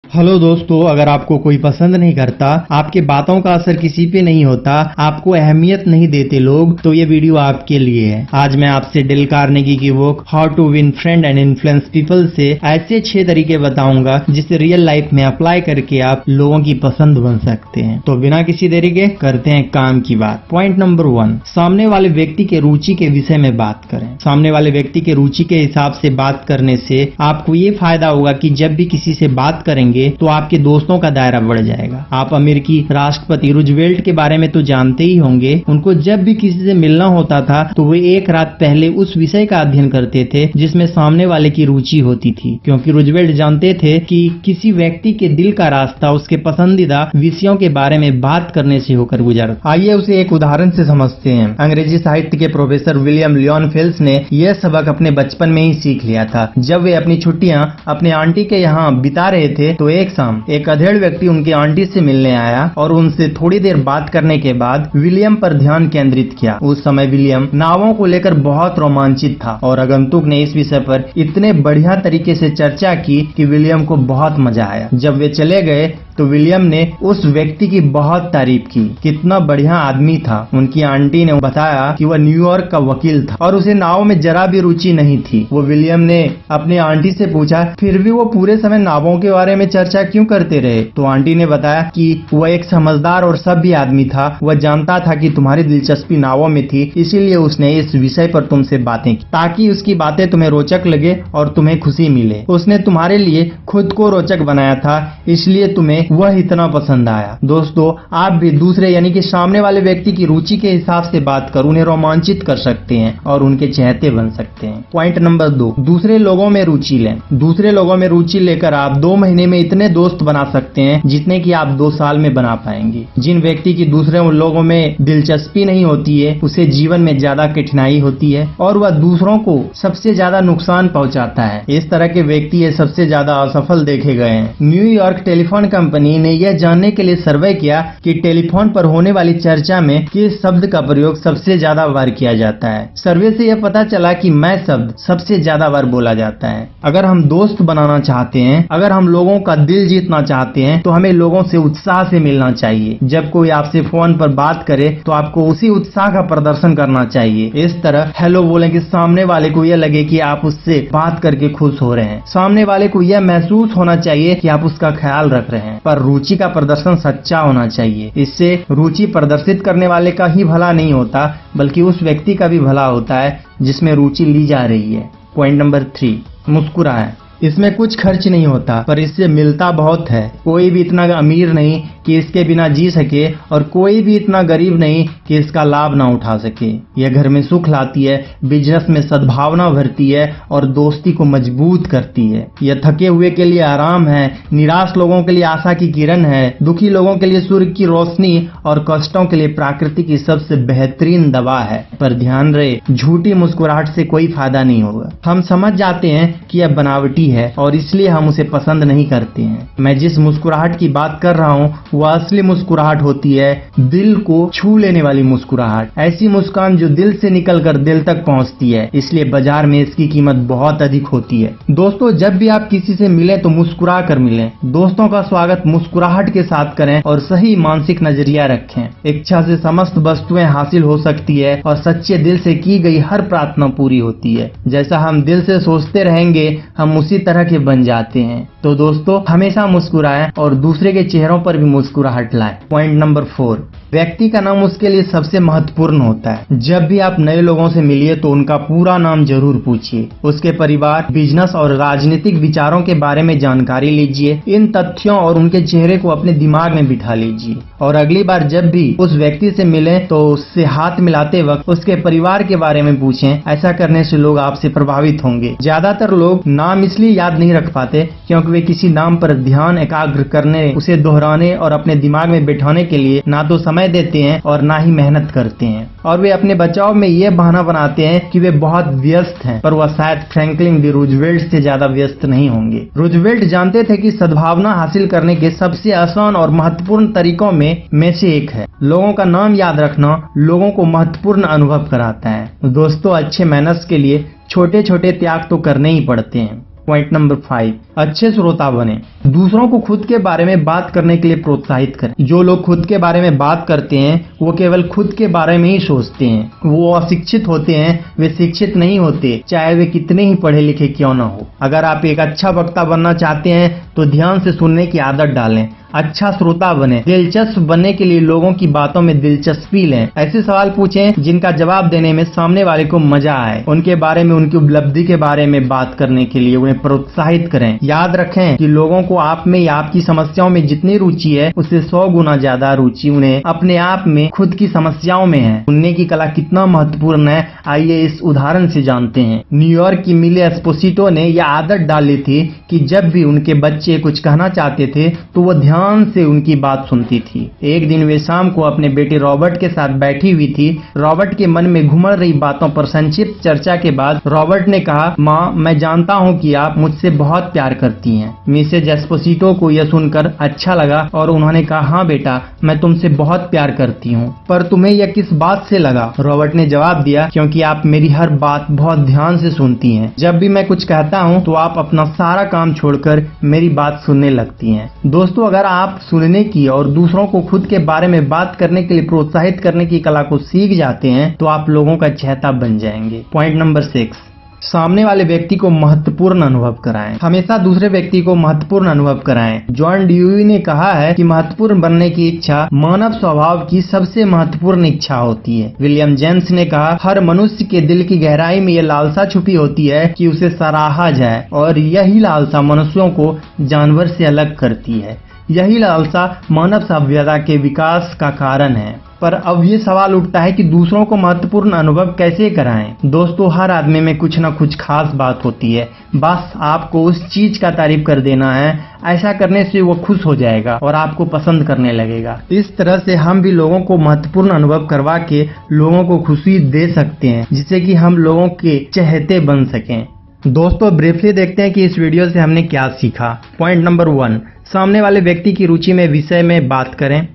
Hello दोस्तों, अगर आपको कोई पसंद नहीं करता, आपके बातों का असर किसी पे नहीं होता, आपको अहमियत नहीं देते लोग, तो ये वीडियो आपके लिए है। आज मैं आपसे डेल कार्नेगी की book how to win friend and influence people से ऐसे 6 तरीके बताऊंगा जिससे रियल लाइफ में अप्लाई करके आप लोगों की पसंद बन सकते हैं। तो बिना किसी देरी के करते हैं काम की बात। पॉइंट नंबर 1, सामने वाले व्यक्ति के रुचि के विषय में बात करें। सामने वाले व्यक्ति के रुचि के हिसाब से बात करने से आपको ये फायदा होगा कि जब भी किसी से बात करेंगे तो आपके दोस्तों का दायरा बढ़ जाएगा। आप अमेरिकी राष्ट्रपति रूजवेल्ट के बारे में तो जानते ही होंगे। उनको जब भी किसी से मिलना होता था तो वे एक रात पहले उस विषय का अध्ययन करते थे जिसमें सामने वाले की रुचि होती थी, क्योंकि रूजवेल्ट जानते थे कि किसी व्यक्ति के दिल का रास्ता उसके पसंदीदा विषयों के बारे में बात करने से होकर गुजरता। आइए उसे एक उदाहरण से समझते हैं। अंग्रेजी साहित्य के प्रोफेसर विलियम लियोन फेल्स ने यह सबक अपने बचपन में ही सीख लिया था। जब वे अपनी छुट्टियां अपने आंटी के यहाँ बिता रहे थे तो एक शाम एक अधेड़ व्यक्ति उनकी आंटी से मिलने आया और उनसे थोड़ी देर बात करने के बाद विलियम पर ध्यान केंद्रित किया। उस समय विलियम नावों को लेकर बहुत रोमांचित था और आगंतुक ने इस विषय पर इतने बढ़िया तरीके से चर्चा की कि विलियम को बहुत मजा आया। जब वे चले गए तो विलियम ने उस व्यक्ति की बहुत तारीफ की, कितना बढ़िया आदमी था। उनकी आंटी ने बताया कि वह न्यूयॉर्क का वकील था और उसे नाव में जरा भी रुचि नहीं थी। वो विलियम ने अपनी आंटी से पूछा, फिर भी वो पूरे समय नावों के बारे में चर्चा क्यों करते रहे? तो आंटी ने बताया कि वह एक समझदार और सभ्य आदमी था। वह जानता था कि तुम्हारी दिलचस्पी नावों में थी, इसीलिए उसने इस विषय पर तुमसे बातें की ताकि उसकी बातें तुम्हें रोचक लगे और तुम्हें खुशी मिले। उसने तुम्हारे लिए खुद को रोचक बनाया था, इसलिए तुम्हें वह इतना पसंद आया। दोस्तों, आप भी दूसरे यानी कि सामने वाले व्यक्ति की रुचि के हिसाब से बात कर उन्हें रोमांचित कर सकते हैं और उनके चहेते बन सकते हैं। पॉइंट नंबर 2, दूसरे लोगों में रुचि लें। दूसरे लोगों में रुचि लेकर आप 2 महीने में इतने दोस्त बना सकते हैं जितने कि आप 2 साल में बना पाएंगे। जिन व्यक्ति की दूसरे लोगों में दिलचस्पी नहीं होती है उसे जीवन में ज्यादा कठिनाई होती है और वह दूसरों को सबसे ज्यादा नुकसान पहुंचाता है। इस तरह के व्यक्ति सबसे ज्यादा असफल देखे गए हैं। न्यूयॉर्क टेलीफोन कंपनी ने यह जानने के लिए सर्वे किया कि टेलीफोन पर होने वाली चर्चा में किस शब्द का प्रयोग सबसे ज्यादा बार किया जाता है। सर्वे से यह पता चला कि मैं शब्द सबसे ज्यादा बार बोला जाता है। अगर हम दोस्त बनाना चाहते हैं, अगर हम लोगों का दिल जीतना चाहते हैं तो हमें लोगों से उत्साह से मिलना चाहिए। जब कोई आपसे फोन पर बात करे तो आपको उसी उत्साह का प्रदर्शन करना चाहिए। इस तरह हेलो बोलें कि सामने वाले को यह लगे कि आप उससे बात करके खुश हो रहे हैं। सामने वाले को यह महसूस होना चाहिए कि आप उसका ख्याल रख रहे हैं। पर रुचि का प्रदर्शन सच्चा होना चाहिए। इससे रुचि प्रदर्शित करने वाले का ही भला नहीं होता बल्कि उस व्यक्ति का भी भला होता है जिसमें रुचि ली जा रही है। Point number 3, मुस्कुराएं। इसमें कुछ खर्च नहीं होता पर इससे मिलता बहुत है। कोई भी इतना अमीर नहीं कि इसके बिना जी सके और कोई भी इतना गरीब नहीं कि इसका लाभ ना उठा सके। यह घर में सुख लाती है, बिजनेस में सद्भावना भरती है और दोस्ती को मजबूत करती है। यह थके हुए के लिए आराम है, निराश लोगों के लिए आशा की किरण है, दुखी लोगों के लिए सूर्य की रोशनी और कष्टों के लिए प्रकृति की सबसे बेहतरीन दवा है। पर ध्यान रहे, झूठी मुस्कुराहट से कोई फायदा नहीं होगा। हम समझ जाते हैं कि यह बनावटी है और इसलिए हम उसे पसंद नहीं करते हैं। मैं जिस मुस्कुराहट की बात कर रहा हूँ वह असली मुस्कुराहट होती है, दिल को छू लेने वाली मुस्कुराहट। ऐसी मुस्कान जो दिल से निकलकर दिल तक पहुँचती है, इसलिए बाजार में इसकी कीमत बहुत अधिक होती है। दोस्तों, जब भी आप किसी से मिले तो मुस्कुरा कर मिलें। दोस्तों का स्वागत मुस्कुराहट के साथ करें और सही मानसिक नजरिया रखें। इच्छा से समस्त वस्तुएं हासिल हो सकती है और सच्चे दिल से की गई हर प्रार्थना पूरी होती है। जैसा हम दिल से सोचते रहेंगे हम उसी तरह के बन जाते हैं। तो दोस्तों, हमेशा मुस्कुराएं और दूसरे के चेहरों पर भी मुस्कुराहट लाएं। पॉइंट नंबर 4, व्यक्ति का नाम उसके लिए सबसे महत्वपूर्ण होता है। जब भी आप नए लोगों से मिलिए तो उनका पूरा नाम जरूर पूछिए। उसके परिवार, बिजनेस और राजनीतिक विचारों के बारे में जानकारी लीजिए। इन तथ्यों और उनके चेहरे को अपने दिमाग में बिठा लीजिए और अगली बार जब भी उस व्यक्ति से मिलें तो उससे हाथ मिलाते वक्त उसके परिवार के बारे में पूछें। ऐसा करने से लोग आपसे प्रभावित होंगे। ज्यादातर लोग नाम इसलिए याद नहीं रख पाते क्योंकि वे किसी नाम पर ध्यान एकाग्र करने, उसे दोहराने और अपने दिमाग में बिठाने के लिए ना तो समय देते हैं और ना ही मेहनत करते हैं। और वे अपने बचाव में ये बहाना बनाते हैं कि वे बहुत व्यस्त हैं, पर वह शायद फ्रैंकलिन डी रूजवेल्ट से ज्यादा व्यस्त नहीं होंगे। रूजवेल्ट जानते थे कि सद्भावना हासिल करने के सबसे आसान और महत्वपूर्ण तरीकों में से एक है लोगों का नाम याद रखना। लोगों को महत्वपूर्ण अनुभव कराता है। दोस्तों, अच्छे मैनर्स के लिए छोटे छोटे त्याग तो करने ही पड़ते हैं। पॉइंट नंबर 5, अच्छे श्रोता बने। दूसरों को खुद के बारे में बात करने के लिए प्रोत्साहित करें। जो लोग खुद के बारे में बात करते हैं वो केवल खुद के बारे में ही सोचते हैं। वो अशिक्षित होते हैं, वे शिक्षित नहीं होते, चाहे वे कितने ही पढ़े लिखे क्यों न हो। अगर आप एक अच्छा वक्ता बनना चाहते हैं तो ध्यान से सुनने की आदत डालें, अच्छा श्रोता बने, दिलचस्प बनने के लिए लोगों की बातों में दिलचस्पी लें। ऐसे सवाल पूछें जिनका जवाब देने में सामने वाले को मजा आए। उनके बारे में, उनकी उपलब्धि के बारे में बात करने के लिए उन्हें प्रोत्साहित करें। याद रखें कि लोगों को आप में या आपकी समस्याओं में जितनी रुचि है उससे 100 गुना ज्यादा रुचि उन्हें अपने आप में, खुद की समस्याओं में है। सुनने की कला कितना महत्वपूर्ण है, आइए इस उदाहरण से जानते हैं। न्यूयॉर्क की मिले एस्पोसितो ने यह आदत डाली थी कि जब भी उनके बच्चे कुछ कहना चाहते थे तो वो ध्यान से उनकी बात सुनती थी। एक दिन वे शाम को अपने बेटे रॉबर्ट के साथ बैठी हुई थी। रॉबर्ट के मन में घुमड़ रही बातों पर संक्षिप्त चर्चा के बाद रॉबर्ट ने कहा, माँ, मैं जानता हूँ कि आप मुझसे बहुत प्यार करती हैं। मिसेज एस्पोसितो को यह सुनकर अच्छा लगा और उन्होंने कहा, हाँ बेटा, मैं तुमसे बहुत प्यार करती हूँ, पर तुम्हें यह किस बात से लगा? रॉबर्ट ने जवाब दिया, क्योंकि आप मेरी हर बात बहुत ध्यान से सुनती हैं। जब भी मैं कुछ कहता हूँ तो आप अपना सारा काम छोड़कर मेरी बात सुनने लगती हैं। दोस्तों, अगर आप सुनने की और दूसरों को खुद के बारे में बात करने के लिए प्रोत्साहित करने की कला को सीख जाते हैं तो आप लोगों का चहेता बन जाएंगे। पॉइंट नंबर 6, सामने वाले व्यक्ति को महत्वपूर्ण अनुभव कराएं। हमेशा दूसरे व्यक्ति को महत्वपूर्ण अनुभव कराएं। जॉन ड्यूई ने कहा है कि महत्वपूर्ण बनने की इच्छा मानव स्वभाव की सबसे महत्वपूर्ण इच्छा होती है। विलियम जेम्स ने कहा, हर मनुष्य के दिल की गहराई में यह लालसा छुपी होती है कि उसे सराहा जाए, और यही लालसा मनुष्यों को जानवर से अलग करती है। यही लालसा मानव सभ्यता के विकास का कारण है। पर अब ये सवाल उठता है कि दूसरों को महत्वपूर्ण अनुभव कैसे कराएं? दोस्तों, हर आदमी में कुछ न कुछ खास बात होती है, बस आपको उस चीज का तारीफ कर देना है। ऐसा करने से वो खुश हो जाएगा और आपको पसंद करने लगेगा। इस तरह से हम भी लोगों को महत्वपूर्ण अनुभव करवा के लोगों को खुशी दे सकते हैं, जिससे कि हम लोगों के चहेते बन सकें। दोस्तों, ब्रीफली देखते हैं कि इस वीडियो से हमने क्या सीखा। पॉइंट नंबर 1, सामने वाले व्यक्ति की रुचि में विषय में बात करें।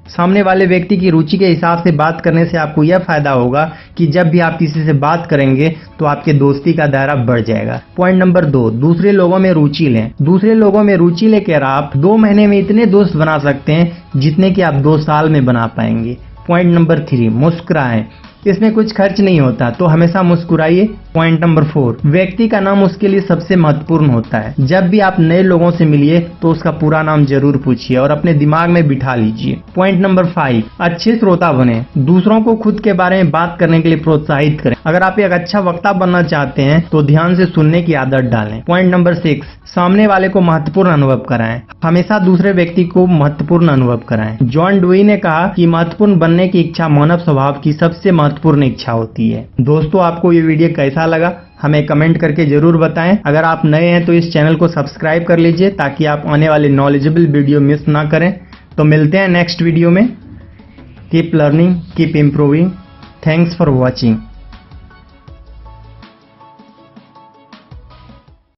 सामने वाले व्यक्ति की रुचि के हिसाब से बात करने से आपको यह फायदा होगा कि जब भी आप किसी से बात करेंगे तो आपके दोस्ती का दायरा बढ़ जाएगा। पॉइंट नंबर 2, दूसरे लोगों में रुचि लें। दूसरे लोगों में रुचि लेकर आप 2 महीने में इतने दोस्त बना सकते हैं जितने कि आप 2 साल में बना पाएंगे। Point number 3, मुस्कुराएं। इसमें कुछ खर्च नहीं होता, तो हमेशा मुस्कुराइए। पॉइंट नंबर 4, व्यक्ति का नाम उसके लिए सबसे महत्वपूर्ण होता है। जब भी आप नए लोगों से मिलिए तो उसका पूरा नाम जरूर पूछिए और अपने दिमाग में बिठा लीजिए। पॉइंट नंबर 5, अच्छे श्रोता बने। दूसरों को खुद के बारे में बात करने के लिए प्रोत्साहित करें। अगर आप एक अच्छा वक्ता बनना चाहते हैं तो ध्यान से सुनने की आदत डालें। पॉइंट नंबर 6, सामने वाले को महत्वपूर्ण अनुभव कराएं। हमेशा दूसरे व्यक्ति को महत्वपूर्ण अनुभव कराएं। जॉन ड्यूई ने कहा कि महत्वपूर्ण बनने की इच्छा मानव स्वभाव की सबसे महत्वपूर्ण इच्छा होती है। दोस्तों, आपको ये वीडियो कैसा लगा हमें कमेंट करके जरूर बताएं। अगर आप नए हैं तो इस चैनल को सब्सक्राइब कर लीजिए ताकि आप आने वाले नॉलेजेबल वीडियो मिस ना करें। तो मिलते हैं नेक्स्ट वीडियो में। Keep learning, keep improving. Thanks for watching.